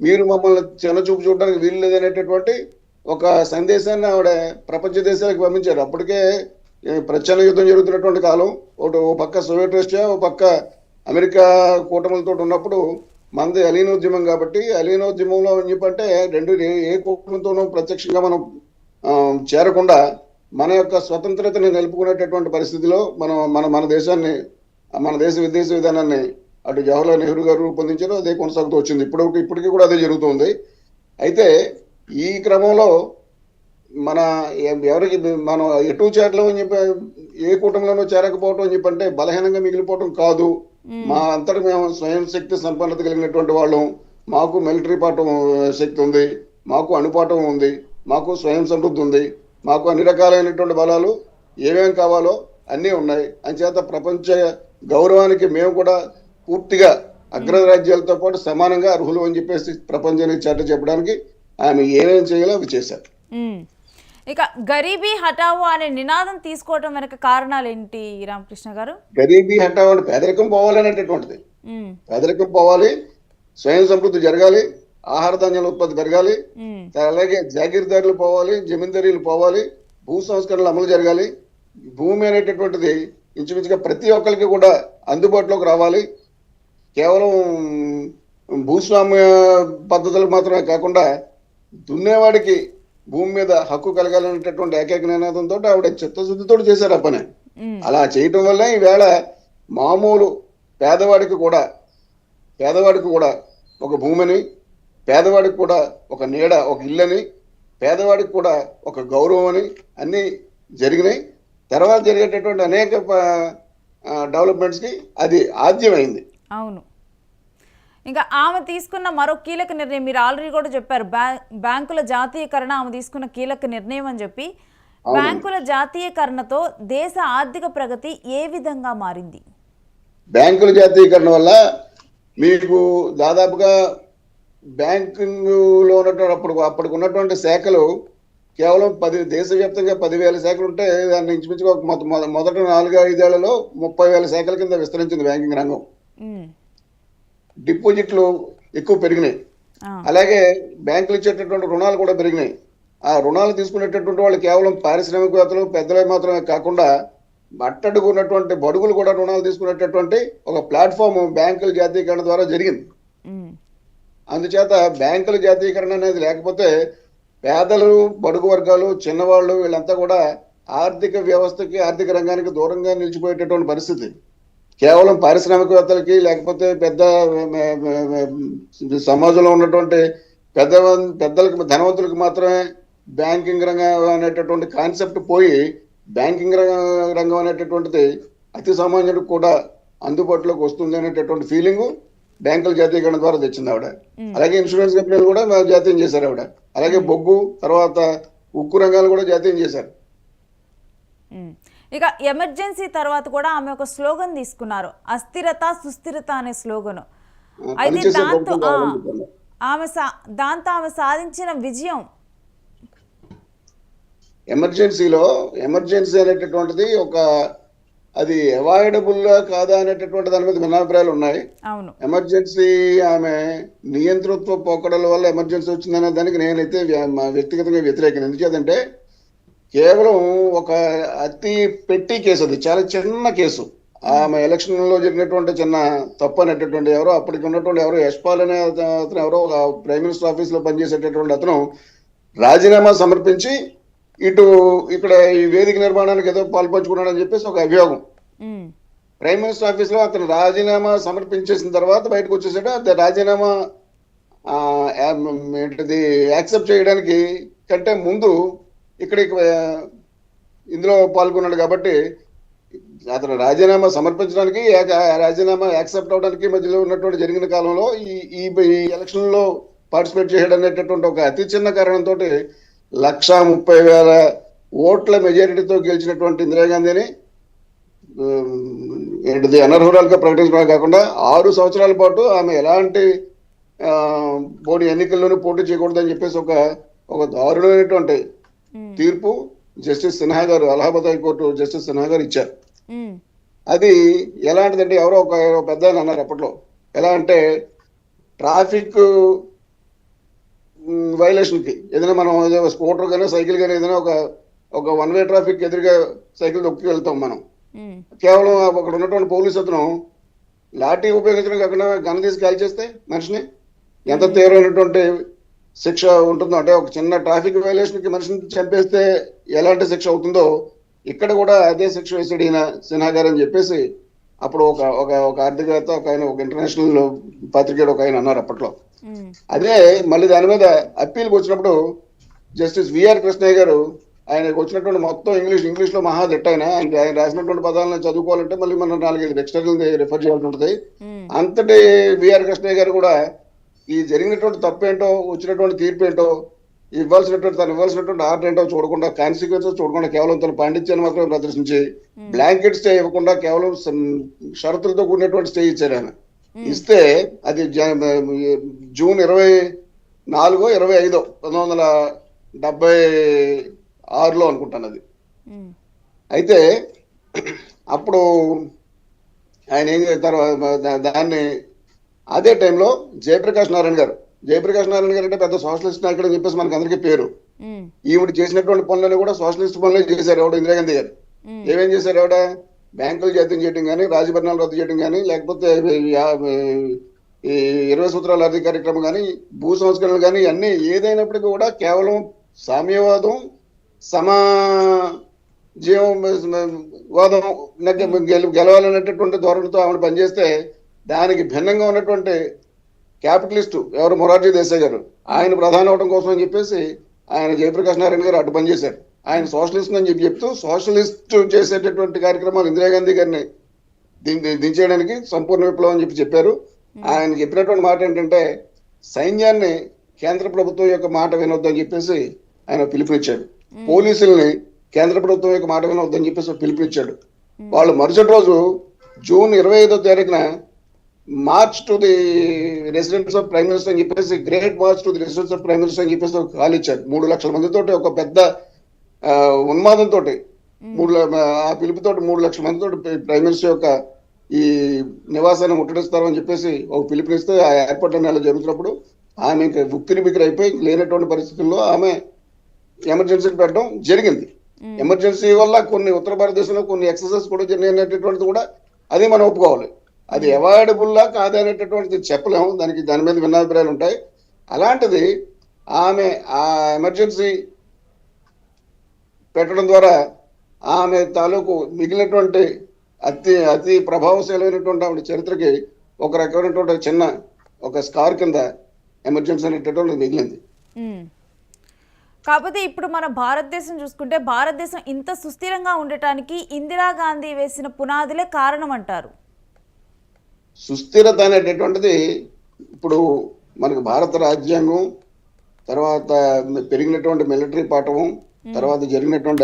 మీరు మమ్మల్ని చిన్న చూపు చూడడానికి వీలు లేదనేటటువంటి ఒక సందేశాన్ని ఆవిడ ప్రపంచ దేశాలకు పంపించారు. అప్పటికే ప్రచ్ఛన్న యుద్ధం జరుగుతున్నటువంటి కాలం. ఓ పక్క సోవియట్ రష్యా, ఓ పక్క అమెరికా కూటములతో ఉన్నప్పుడు మనది అలీనోద్యమం కాబట్టి అలీనోద్యమంలో ఏం చెప్పంటే ఏ కూటమితోనూ ప్రత్యక్షంగా మనం చేరకుండా మన యొక్క స్వతంత్రతని నిలుపుకునేటటువంటి పరిస్థితిలో మన దేశాన్ని, మన దేశ విదేశ విధానాన్ని అటు జవహర్లాల్ నెహ్రూ గారు రూపొందించారు. అదే కొనసాగుతూ వచ్చింది. ఇప్పటికీ కూడా అదే జరుగుతుంది. అయితే ఈ క్రమంలో మన ఎవరికి మనం ఎటు చేరలేం అని చెప్పి, ఏ కూటమిలోనూ చేరకపోవటం అని చెప్పంటే బలహీనంగా మిగిలిపోవటం కాదు. మా అంతటా మేము స్వయం శక్తి సంపన్నత కలిగినటువంటి వాళ్ళం. మాకు మిలిటరీ పాఠం శక్తి ఉంది, మాకు అణుపాఠం ఉంది, మాకు స్వయం సమృద్ధి ఉంది, మాకు అన్ని రకాలైనటువంటి బలాలు ఏమేమి కావాలో అన్నీ ఉన్నాయి. అంచేత ప్రపంచ గౌరవానికి మేము కూడా పూర్తిగా అగ్రరాజ్యాలతో పాటు సమానంగా అర్హులు అని చెప్పేసి ప్రపంచానికి చాట చెప్పడానికి ఆమె ఏమేమి చేయాలో అవి చేశారు. ఇక గరీబీ హటావో అనే నినాదం తీసుకోవడం వెనక కారణాలు ఏంటి రామకృష్ణ గారు? గరీబీ హటావో అంటే పేదరికం పోవాలనేటటువంటిది. పేదరికం పోవాలి, స్వయం సమృద్ధి జరగాలి, ఆహార ధాన్యాల ఉత్పత్తి పెరగాలి, అలాగే జాగీర్దారులు పోవాలి, జమీందారీలు పోవాలి, భూ సంస్కరణలు అమలు జరగాలి, భూమి అనేటటువంటిది ఇంచుమించుగా ప్రతి ఒక్కరికి కూడా అందుబాటులోకి రావాలి. కేవలం భూస్వామ్య పద్ధతులకు మాత్రమే కాకుండా దున్నేవాడికి భూమి మీద హక్కు కలగాలనేటటువంటి ఏకైక నినాదంతో ఆవిడ చిత్తశుద్ధితో చేశారు ఆ పని. అలా చేయటం వల్ల ఈవేళ మామూలు పేదవాడికి కూడా ఒక భూమిని, పేదవాడికి కూడా ఒక నీడ, ఒక ఇల్లని, పేదవాడికి కూడా ఒక గౌరవం అని అన్ని జరిగినాయి. తర్వాత జరిగేటటువంటి అనేక డెవలప్మెంట్స్ కి అది ఆద్యమైంది. అవును. ఇంకా ఆమె తీసుకున్న మరో కీలక నిర్ణయం మీరు ఆల్రెడీ కూడా చెప్పారు, బ్యాంకుల జాతీయకరణ ఆమె తీసుకున్న కీలక నిర్ణయం అని చెప్పి. బ్యాంకుల జాతీయకరణతో దేశ ఆర్థిక ప్రగతి ఏ విధంగా మారింది? బ్యాంకుల జాతీయకరణ వల్ల మీకు దాదాపుగా బ్యాంకింగ్ లో ఉన్నటువంటి అప్పటికి ఉన్నటువంటి శాఖలు కేవలం దేశవ్యాప్తంగా 10,000 శాఖలు ఉంటే దాన్ని ఇంచుమించుగా మొదటి 4-5 ఏళ్లలో 30,000 శాఖల కింద విస్తరించింది బ్యాంకింగ్ రంగం. డిపాజిట్లు ఎక్కువ పెరిగినాయి. అలాగే బ్యాంకులు ఇచ్చేటటువంటి రుణాలు కూడా పెరిగినాయి. ఆ రుణాలు తీసుకునేటటువంటి వాళ్ళు కేవలం పారిశ్రామికవేత్తలు పెద్దలే మాత్రమే కాకుండా అట్టడుగు ఉన్నటువంటి బడుగులు కూడా రుణాలు తీసుకునేటటువంటి ఒక ప్లాట్ఫామ్ బ్యాంకుల జాతీయకరణ ద్వారా జరిగింది. అందుచేత బ్యాంకుల జాతీయకరణ అనేది లేకపోతే పేదలు, బడుగు వర్గాలు, చిన్నవాళ్ళు వీళ్ళంతా కూడా ఆర్థిక వ్యవస్థకి, ఆర్థిక రంగానికి దూరంగా నిలిచిపోయేటటువంటి పరిస్థితి. కేవలం పారిశ్రామికవేత్తలకి లేకపోతే పెద్ద సమాజంలో ఉన్నటువంటి పెద్దలకి, ధనవంతులకి మాత్రమే బ్యాంకింగ్ రంగం అనేటటువంటి కాన్సెప్ట్ పోయి బ్యాంకింగ్ రంగం అనేటటువంటిది అతి సామాన్యుడికి కూడా అందుబాటులోకి వస్తుంది అనేటటువంటి ఫీలింగ్ బ్యాంకుల జాతీయకరణ ద్వారా తెచ్చింది ఆవిడ. అలాగే ఇన్సూరెన్స్ కంపెనీలు కూడా జాతీయం చేశారు ఆవిడ. అలాగే బొగ్గు, తర్వాత ఉక్కు రంగాలు కూడా జాతీయం చేశారు. ఇక ఎమర్జెన్సీ తర్వాత కూడా ఆమె ఒక స్లోగన్ తీసుకున్నారు, అస్థిరత సుస్థిరత అనే స్లోగన్. అయితే దాంతో ఆమె సాధించిన విజయం ఎమర్జెన్సీ అనేటటువంటిది అది అవాయిడబుల్ కాదా అనేటటువంటి దాని మీద భిన్నాభిప్రాయాలు ఉన్నాయి. ఎమర్జెన్సీ ఆమె నియంతృత్వ పోకడల వల్ల ఎమర్జెన్సీ వచ్చిందనే దానికి నేనైతే వ్యక్తిగతంగా వ్యతిరేకం. ఎందుకంటే కేవలం ఒక అతి పెట్టి కేసు, అది చాలా చిన్న కేసు. ఆమె ఎలక్షన్ లో జరిగినటువంటి చిన్న తప్పు అనేటటువంటి అప్పటికి ఉన్నటువంటి యశ్పాల్ అనే అతను ఒక ప్రైమ్ మినిస్టర్ ఆఫీస్ లో పనిచేసేటటువంటి అతను రాజీనామా సమర్పించి ఇక్కడ ఈ వేదిక నిర్మాణానికి ఏదో పాల్పంచుకున్నాడని చెప్పేసి ఒక అభియోగం. ప్రైమ్ మినిస్టర్ ఆఫీస్ లో అతను రాజీనామా సమర్పించేసిన తర్వాత బయటకు వచ్చేసాడు. అది రాజీనామా యాక్సెప్ట్ చేయడానికి కంటే ముందు ఇందులో పాల్గొన్నాడు. కాబట్టి అతను రాజీనామా సమర్పించడానికి, రాజీనామా యాక్సెప్ట్ అవడానికి మధ్యలో ఉన్నటువంటి జరిగిన కాలంలో ఈ ఎలక్షన్ లో పార్టిసిపేట్ చేయడం అనేటటువంటి ఒక అతి చిన్న కారణంతో 130,000 ఓట్ల మెజారిటీతో గెలిచినటువంటి ఇందిరాగాంధీని అనర్హురాలుగా ప్రకటించడమే కాకుండా 6 సంవత్సరాల పాటు ఆమె ఎలాంటి ఎన్నికల్లోనూ పోటీ చేయకూడదని చెప్పేసి ఒక దారుణమైనటువంటి తీర్పు జస్టిస్ సిన్హా గారు, అలహాబాద్ హైకోర్టు జస్టిస్ సిన్హా గారు ఇచ్చారు. అది ఎలాంటిదంటే ఒక పెద్ద ఆయన అన్నారు అప్పట్లో, ఎలా అంటే ట్రాఫిక్ వైలేషన్ కి ఏదైనా మనం స్కూటర్ కానీ సైకిల్ కానీ ఏదైనా ఒక 1 వే ట్రాఫిక్ ఎదురుగా సైకిల్ దొక్కి వెళ్తాం మనం. కేవలం అక్కడ ఉన్నటువంటి పోలీసు అతను లాఠీ ఉపయోగించడం కాకుండా గన్ తీసి కాల్ చేస్తే మనిషిని ఎంత తీవ్రమైనటువంటి శిక్ష ఉంటుందో, అంటే ఒక చిన్న ట్రాఫిక్ వైలేషన్ కి మనిషిని చంపేస్తే ఎలాంటి శిక్ష అవుతుందో ఇక్కడ కూడా అదే శిక్ష వేసాడు ఈయన సిన్హా గారు అని చెప్పేసి అప్పుడు ఒక ఆర్థికవేత్త, ఒక ఇంటర్నేషనల్ పత్రికేయుడు ఒక ఆయన అన్నారు అప్పట్లో. అదే మళ్ళీ దాని మీద అప్పీల్కి వచ్చినప్పుడు జస్టిస్ విఆర్ కృష్ణయ్య గారు, ఆయనకు వచ్చినటువంటి మొత్తం ఇంగ్లీష్ లో మహాదిట్ట ఆయన రాసినటువంటి పదాలను చదువుకోవాలంటే మళ్ళీ మనం 4-5 డిక్షనరీలు రిఫర్ చేయాల్సి ఉంటుంది. అంతటి విఆర్ కృష్ణయ్య గారు కూడా ఈ జరిగినటువంటి తప్పు ఏంటో, వచ్చినటువంటి తీర్పు ఏంటో, తను ఇవ్వాల్సినటువంటి ఆర్డర్ ఏంటో చూడకుండా, కాన్సిక్వెన్సెస్ చూడకుండా, కేవలం తన పాండిత్యాన్ని మాత్రం ప్రదర్శించి బ్లాంకెట్ స్టే ఇవ్వకుండా కేవలం షరతులతో కూడినటువంటి స్టే ఇచ్చారు ఆయన. ఇస్తే అది జూన్ 24, 25, 1976లో అనుకుంటాను అది. అయితే అప్పుడు ఆయన ఏం చేస్తారు, దాన్ని అదే టైంలో జయప్రకాష్ నారాయణ గారు అంటే పెద్ద సోషలిస్ట్ నాయకుడు అని చెప్పేసి మనకు అందరికీ పేరు. ఈవిడ చేసినటువంటి పనులని కూడా సోషలిస్ట్ పనులే చేశారు ఇందిరాగాంధీ గారు. ఏమేం చేశారు బ్యాంకులు జాతీయం చేయడం కానీ, రాజభరణాలు రద్దు చేయడం కానీ, లేకపోతే 20 సూత్రాల ఆర్థిక కార్యక్రమం కానీ, భూ సంస్కరణలు కానీ, అన్ని ఏదైనప్పటికీ కూడా కేవలం సామ్యవాదం, వాదం గెలవాలనేటటువంటి ధోరణితో ఆవిడ పనిచేస్తే దానికి భిన్నంగా ఉన్నటువంటి క్యాపిటలిస్టు మొరార్జీ దేశాయ్ గారు, ఆయన ప్రధాని అవడం కోసం అని చెప్పేసి ఆయన జయప్రకాష్ నారాయణ గారు అటు పనిచేశారు. ఆయన సోషలిస్ట్ అని చెప్తూ సోషలిస్ట్ చేసేటటువంటి కార్యక్రమాలు ఇందిరాగాంధీ గారిని దించేయడానికి సంపూర్ణ విప్లవం అని చెప్పారు. ఆయన చెప్పినటువంటి మాట ఏంటంటే సైన్యాన్ని కేంద్ర ప్రభుత్వం యొక్క మాట వినొద్దని చెప్పేసి ఆయన పిలుపునిచ్చాడు. పోలీసుల్ని కేంద్ర ప్రభుత్వం యొక్క మాట వినొద్దని చెప్పేసి పిలుపునిచ్చాడు. వాళ్ళు మరుసటి రోజు జూన్ 25వ తారీఖున March to the residence of prime minister అని చెప్పేసి, great March to the residence of prime minister అని చెప్పేసి ఒక కాల్ ఇచ్చారు. 3 లక్షల మందితోటి, ఒక పెద్ద ఉన్మాదంతో, ఆ పిలుపుతోటి 3 లక్షల మందితో ప్రైమ్ మినిస్టర్ యొక్క ఈ నివాసాన్ని ముట్టడిస్తారని చెప్పేసి ఒక పిలుపునిస్తే ఆ ఏర్పాటు నెల జరుగుతున్నప్పుడు ఆమె ఇంకా ఉక్కిరి బిక్కిరి అయిపోయి లేనటువంటి పరిస్థితుల్లో ఆమె ఎమర్జెన్సీకి పెట్టడం జరిగింది. ఎమర్జెన్సీ వల్ల కొన్ని ఉత్తర భారతదేశంలో కొన్ని ఎక్సెసెస్ కూడా జరిగినటువంటిది కూడా అది మనం ఒప్పుకోవాలి. అది అవాయిడబుల్లా కాదనేటటువంటిది చెప్పలేము, దాని మీద భిన్నాభిప్రాయాలు ఉంటాయి. అలాంటిది ఆమె ఆ ఎమర్జెన్సీ పెట్టడం ద్వారా ఆమె తాలూకు మిగిలినటువంటి అతి ప్రభావశీలమైనటువంటి ఆవిడ చరిత్రకి ఒక రకమైనటువంటి చిన్న ఒక స్కార్ కింద ఎమర్జెన్సీ అనేటటువంటి మిగిలింది. కాకపోతే ఇప్పుడు మన భారతదేశం చూసుకుంటే భారతదేశం ఇంత సుస్థిరంగా ఉండటానికి ఇందిరాగాంధీ వేసిన పునాదులే కారణం అంటారు. సుస్థిరత అనేటటువంటిది ఇప్పుడు మనకు భారత రాజ్యాంగం, తర్వాత పెరిగినటువంటి మిలిటరీ పాఠవం, తర్వాత జరిగినటువంటి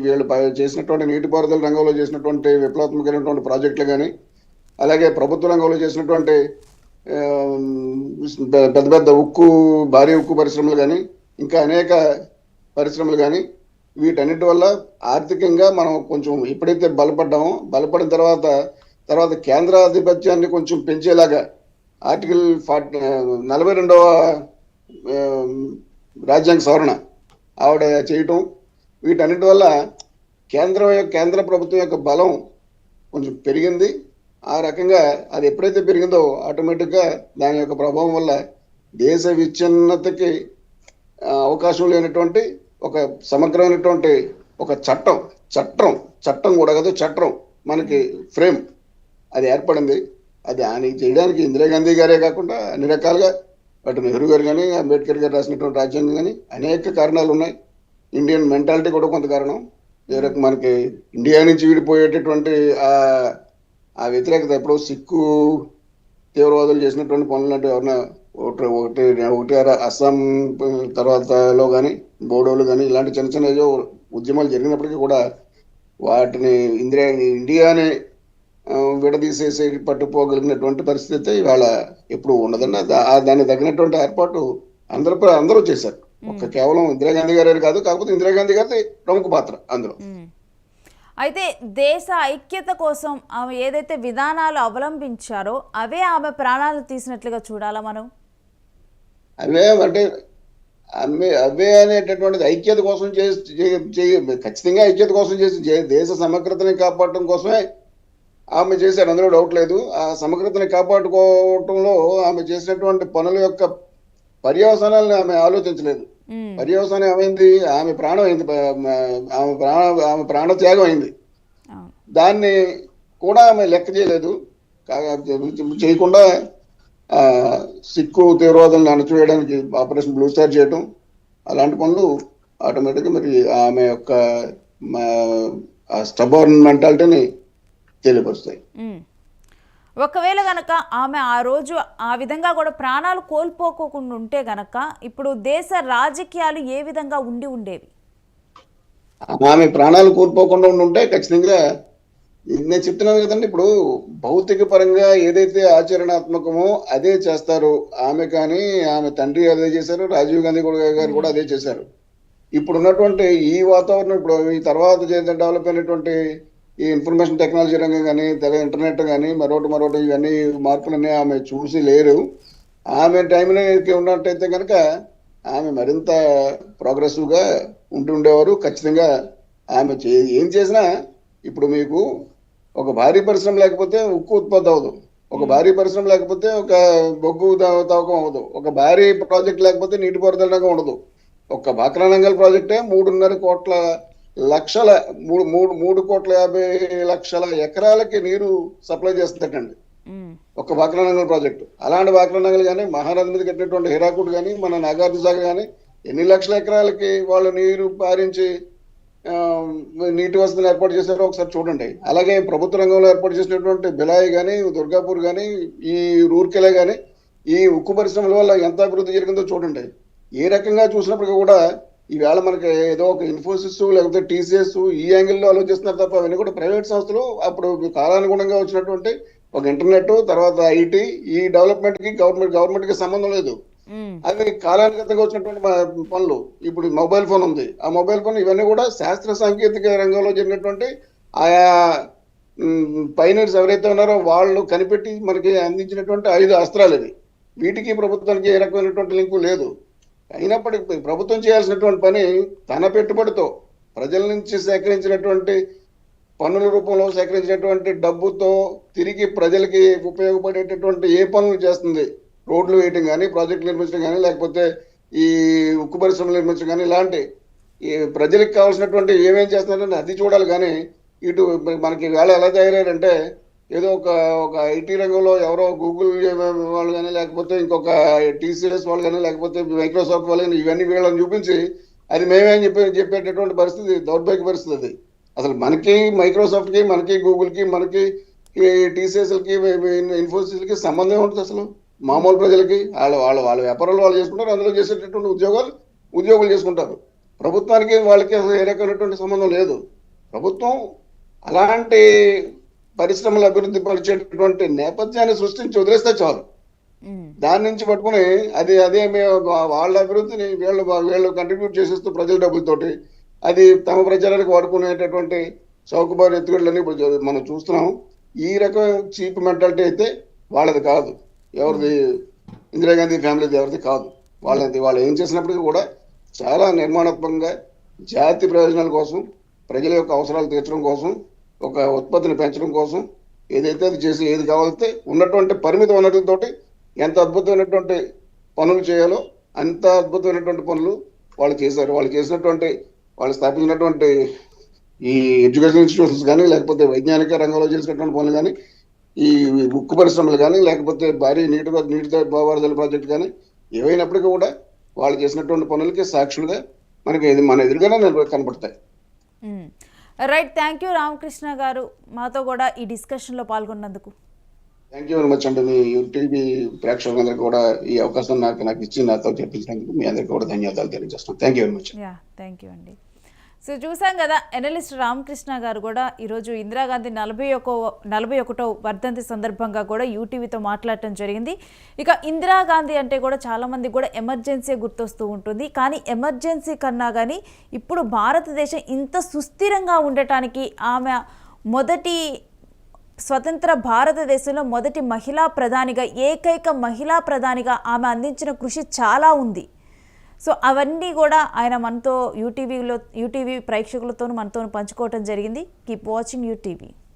వీళ్ళు చేసినటువంటి నీటిపారుదల రంగంలో చేసినటువంటి విప్లవాత్మకమైనటువంటి ప్రాజెక్టులు కానీ, అలాగే ప్రభుత్వ రంగంలో చేసినటువంటి పెద్ద పెద్ద భారీ ఉక్కు పరిశ్రమలు కానీ, ఇంకా అనేక పరిశ్రమలు కానీ, వీటన్నిటి వల్ల ఆర్థికంగా మనం కొంచెం ఎప్పుడైతే బలపడిన తర్వాత కేంద్రాధిపత్యాన్ని కొంచెం పెంచేలాగా ఆర్టికల్ 42వ రాజ్యాంగ సవరణ ఆవిడ చేయటం, వీటన్నిటి వల్ల కేంద్ర ప్రభుత్వం యొక్క బలం కొంచెం పెరిగింది. ఆ రకంగా అది ఎప్పుడైతే పెరిగిందో ఆటోమేటిక్గా దాని యొక్క ప్రభావం వల్ల దేశ విచ్ఛిన్నతకి అవకాశం లేనటువంటి ఒక సమగ్రమైనటువంటి ఒక చట్టం కూడా కాదు, చట్టం మనకి ఫ్రేమ్ అది ఏర్పడింది. అది ఆయన చేయడానికి ఇందిరాగాంధీ గారే కాకుండా అన్ని రకాలుగా అటు నెహ్రూ గారు కానీ, అంబేద్కర్ గారు రాసినటువంటి రాజ్యాంగం కానీ అనేక కారణాలు ఉన్నాయి. ఇండియన్ మెంటాలిటీ కూడా కొంత కారణం. మనకి ఇండియా నుంచి విడిపోయేటటువంటి ఆ వ్యతిరేకత ఎప్పుడో సిక్కు తీవ్రవాదులు చేసినటువంటి పనులు అంటే ఎవరైనా ఒకటి అస్సాం తర్వాతలో కానీ, బోడోలు కానీ ఇలాంటి చిన్న చిన్న ఏదో ఉద్యమాలు జరిగినప్పటికీ కూడా వాటిని ఇండియాని విడదీసేసి పట్టుకోగలిగినటువంటి పరిస్థితి ఇవాళ ఎప్పుడు ఉండదండి. దానికి తగినటువంటి ఏర్పాటు అందరూ చేశారు. కేవలం ఇందిరాగాంధీ గారే కాదు, కాకపోతే ఇందిరాగాంధీ గారి ప్రముఖ పాత్ర అందులో. అయితే దేశ ఐక్యత కోసం ఆమె ఏదైతే విధానాలు అవలంబించారో అవే ఆమె ప్రాణాలు తీసినట్లుగా చూడాలా మనం? అవే అనేటటువంటిది ఐక్యత కోసం ఖచ్చితంగా ఐక్యత కోసం చేసి దేశ సమగ్రతని కాపాడటం కోసమే ఆమె చేశారు, అందులో డౌట్ లేదు. ఆ సమగ్రతని కాపాడుకోవటంలో ఆమె చేసినటువంటి పనుల యొక్క పర్యవసానాలను ఆమె ఆలోచించలేదు. పర్యవసానం ఏమైంది? ఆమె ప్రాణం అయింది, ఆమె ప్రాణ త్యాగం అయింది. దాన్ని కూడా ఆమె లెక్క చేయలేదు. చేయకుండా సిక్కు తీవ్రవాదులను అణచివేయడానికి ఆపరేషన్ బ్లూ స్టార్ చేయటం, అలాంటి పనులు ఆటోమేటిక్గా మరి ఆమె యొక్క స్టబర్న్ మెంటాలిటీని తెలియపరుస్తాయి. ఒకవేళ గనక ఆమె ఆ రోజు ఆ విధంగా కూడా ప్రాణాలు కోల్పోకుండా ఉంటే గనక ఇప్పుడు దేశ రాజకీయాలు ఏ విధంగా ఉండేవి? ఆమె ప్రాణాలు కోల్పోకుండా ఉంటే ఖచ్చితంగా నేను చెప్తున్నాను కదండి, ఇప్పుడు భౌతిక పరంగా ఏదైతే ఆచరణాత్మకమో అదే చేస్తారు. ఆమె కానీ ఆమె తండ్రి అదే చేశారు, రాజీవ్ గాంధీ గారు కూడా అదే చేశారు. ఇప్పుడు ఉన్నటువంటి ఈ వాతావరణం, ఇప్పుడు ఈ తర్వాత డెవలప్ అయినటువంటి ఈ ఇన్ఫర్మేషన్ టెక్నాలజీ రంగం కానీ, ఇంటర్నెట్ కానీ, మరొకటి ఇవన్నీ మార్పులన్నీ ఆమె చూసి లేరు. ఆమె టైంలో ఉన్నట్టయితే కనుక ఆమె మరింత ప్రోగ్రెసివ్గా ఉండేవారు. ఖచ్చితంగా ఆమె ఏం చేసినా, ఇప్పుడు మీకు ఒక భారీ పరిశ్రమ లేకపోతే ఉక్కు ఉత్పత్తి అవ్వదు, ఒక భారీ పరిశ్రమ లేకపోతే ఒక బొగ్గు తవ్వకం అవ్వదు, ఒక భారీ ప్రాజెక్ట్ లేకపోతే నీటిపారుదల రంగం ఉండదు. ఒక బాక్రానంగల్ ప్రాజెక్టే 3,50,00,000 ఎకరాలకి నీరు సప్లై చేస్తుందటండి ఒక బాక్రానంగల్ ప్రాజెక్టు. అలాంటి బాక్రానంగల్ కానీ, మహానది మీద కట్టినటువంటి హీరాకుడ్ కానీ, మన నాగార్జున సాగర్ కానీ ఎన్ని లక్షల ఎకరాలకి వాళ్ళు నీరు పారించి నీటి వసతిని ఏర్పాటు చేశారో ఒకసారి చూడండి. అలాగే ప్రభుత్వ రంగంలో ఏర్పాటు చేసినటువంటి బిలాయి కానీ, దుర్గాపూర్ కానీ, ఈ రూర్కెలా కానీ ఈ ఉక్కు పరిశ్రమల వల్ల ఎంత అభివృద్ధి జరిగిందో చూడండి. ఏ రకంగా చూసినప్పటికీ కూడా ఈవేళ మనకి ఏదో ఒక ఇన్ఫోసిస్ లేకపోతే టీసీఎస్ ఈ యాంగిల్లో ఆలోచిస్తున్నారు తప్ప అవన్నీ కూడా ప్రైవేట్ సంస్థలు. అప్పుడు కాలానుగుణంగా వచ్చినటువంటి ఒక ఇంటర్నెట్, తర్వాత ఐటీ, ఈ డెవలప్మెంట్ కి గవర్నమెంట్ కి సంబంధం లేదు. అది కాలానుగతంగా వచ్చినటువంటి పనులు. ఇప్పుడు మొబైల్ ఫోన్ ఉంది, ఆ మొబైల్ ఫోన్ ఇవన్నీ కూడా శాస్త్ర సాంకేతిక రంగంలో జరిగినటువంటి ఆయా పైనర్స్ ఎవరైతే ఉన్నారో వాళ్ళు కనిపెట్టి మనకి అందించినటువంటి 5 అస్త్రాలు ఇవి. వీటికి ప్రభుత్వానికి ఏ రకమైనటువంటి లింకు లేదు. అయినప్పటికీ ప్రభుత్వం చేయాల్సినటువంటి పని తన పెట్టుబడితో ప్రజల నుంచి సేకరించినటువంటి పన్నుల రూపంలో సేకరించినటువంటి డబ్బుతో తిరిగి ప్రజలకి ఉపయోగపడేటటువంటి ఏ పనులు చేస్తుంది, రోడ్లు వేయటం కానీ, ప్రాజెక్టులు నిర్మించడం కానీ, లేకపోతే ఈ ఉక్కు పరిశ్రమలు నిర్మించడం కానీ, ఇలాంటి ఈ ప్రజలకు కావాల్సినటువంటి ఏమేం చేస్తున్నారంటే అది చూడాలి. కానీ ఇటు మనకి వేళ ఎలా తయారయ్యారంటే ఏదో ఒక ఐటీ రంగంలో ఎవరో గూగుల్ వాళ్ళు కానీ, లేకపోతే ఇంకొక టీసీఎస్ వాళ్ళు కానీ, లేకపోతే మైక్రోసాఫ్ట్ వాళ్ళు కానీ ఇవన్నీ వీళ్ళని చూపించి అది మేమే అని చెప్పేటటువంటి పరిస్థితి, దౌర్భాగ్య పరిస్థితి అది. అసలు మనకి మైక్రోసాఫ్ట్కి, మనకి గూగుల్కి, మనకి టీసీఎస్లకి, ఇన్ఫోసిస్కి సంబంధం ఉంటుంది అసలు. మామూలు ప్రజలకి వాళ్ళ వ్యాపారాలు వాళ్ళు చేసుకుంటారు, అందులో చేసేటటువంటి ఉద్యోగులు చేసుకుంటారు. ప్రభుత్వానికి వాళ్ళకి అసలు ఏ రకమైనటువంటి సంబంధం లేదు. ప్రభుత్వం అలాంటి పరిశ్రమలు అభివృద్ధి పరిచేటటువంటి నేపథ్యాన్ని సృష్టించి వదిలేస్తే చాలు. దాని నుంచి పట్టుకుని అదే వాళ్ళ అభివృద్ధిని వీళ్ళు కంట్రిబ్యూట్ చేసేస్తూ ప్రజల డబ్బులతోటి అది తమ ప్రచారానికి వాడుకునేటటువంటి చౌకబారు ఎత్తుగడలన్నీ ఇప్పుడు మనం చూస్తున్నాం. ఈ రకం చీప్ మెంటాలిటీ అయితే వాళ్ళది కాదు, ఎవరిది ఇందిరాగాంధీ ఫ్యామిలీది ఎవరిది కాదు. వాళ్ళు ఏం చేసినప్పటికీ కూడా చాలా నిర్మాణాత్మకంగా జాతి ప్రయోజనాల కోసం, ప్రజల యొక్క అవసరాలు తీర్చడం కోసం, ఒక ఉత్పత్తిని పెంచడం కోసం ఏదైతే అది చేసి ఏది కావాలితే ఉన్నటువంటి పరిమిత వనరులతోటి ఎంత అద్భుతమైనటువంటి పనులు చేయాలో అంత అద్భుతమైనటువంటి పనులు వాళ్ళు చేశారు. వాళ్ళు స్థాపించినటువంటి ఈ ఎడ్యుకేషన్ ఇన్స్టిట్యూషన్స్ కానీ, లేకపోతే వైజ్ఞానిక రంగంలో చేసినటువంటి పనులు కానీ, ఈ ఉక్కు పరిశ్రమలు కానీ, లేకపోతే భారీ నీటి పారుదల ప్రాజెక్టు కానీ, ఏవైనప్పటికీ కూడా వాళ్ళు చేసినటువంటి పనులకి సాక్షులుగా మనకి మన ఎదురుగానే కనపడతాయి. రైట్, థ్యాంక్ యూ రామకృష్ణ గారు మాతో కూడా ఈ డిస్కషన్లో పాల్గొన్నందుకు. థ్యాంక్ యూ వెరీ మచ్ అండి. మీ యూటీవీ ప్రేక్షకులందరికీ కూడా ఈ అవకాశం నాకు ఇచ్చి నాతో చెప్పించినందుకు మీ అందరికీ కూడా ధన్యవాదాలు తెలియజేస్తున్నాను. Thank you very much. Thank you అండి. సో చూసాం కదా, ఎనలిస్ట్ రామకృష్ణ గారు కూడా ఈరోజు ఇందిరాగాంధీ 41వ వర్ధంతి సందర్భంగా కూడా యూటీవీతో మాట్లాడటం జరిగింది. ఇక ఇందిరాగాంధీ అంటే కూడా చాలామంది కూడా ఎమర్జెన్సీ గుర్తొస్తూ ఉంటుంది. కానీ ఎమర్జెన్సీ కన్నా కానీ ఇప్పుడు భారతదేశం ఇంత సుస్థిరంగా ఉండటానికి ఆమె మొదటి స్వతంత్ర భారతదేశంలో మొదటి మహిళా ప్రధానిగా, ఏకైక మహిళా ప్రధానిగా ఆమె అందించిన కృషి చాలా ఉంది. సో అవన్నీ కూడా ఆయన మనతో యూటీవీ ప్రేక్షకులతో మనతో పంచుకోవటం జరిగింది. Keep watching UTV.